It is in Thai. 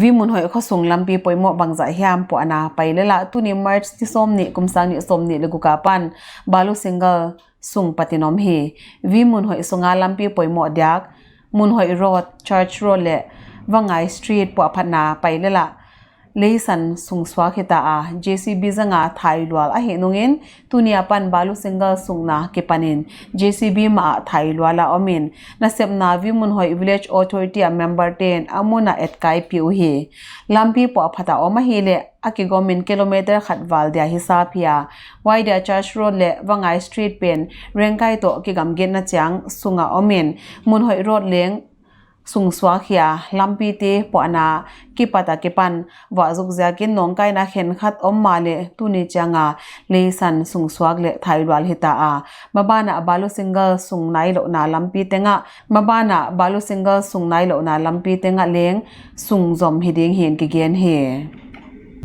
วิมุนหอยเขาส่งลำปีปอยหมอบางใจยามปอนาไปเลยละตุนี่มาร์ชที่ส้มนี่กุมสังนี่ส้มนี่เลกุกาปันบาลุซิงเกิลส่งปฏินอมเฮวิมุนหอยส่งลำปีปอยหมอดยักมุนหอยโรดชาร์ชโรดและว่างไงสตรีทปอพัฒนาไปเลยละเลยสันส่งสวาคิตาJCB จังไทยลวลเห็นงเงินตุนี่ปันบาลุซิงเกิลส่งนะเก็บปันิน JCB มาไทยลวลอมินนับนาวิมุนหอย Village Authority Member 10อามุนาเอ็ดไกพิวเฮลำปีปอพัฒนาออกมาเฮเลอากิกอมินกิโลเมตรขัดวาลเดียฮิซาพิยาไวเดียชาร์ชโรดและว่างไงสตรีทเป็นเร่งไกโตกิกำเกนนะจังสุงาอมินมุนหอยโรดเลี้ยงสุงสวาขียลำปีเตปอนากิปตากิปันวาจุกจากินน้องไกนาเข็นขัดอมมาเลตุนิจังเลสันสุงสวากเลไทยลวลฮิตามาบ้านาบาลุซิงเกิลสุงไนโลนาลำปีเตงมาบ้านาบาลุซิงเกิลสุงไนโลนาลำปีเตงเลี้ยงสุงจอมฮิดิงเห็นกิเกนเฮ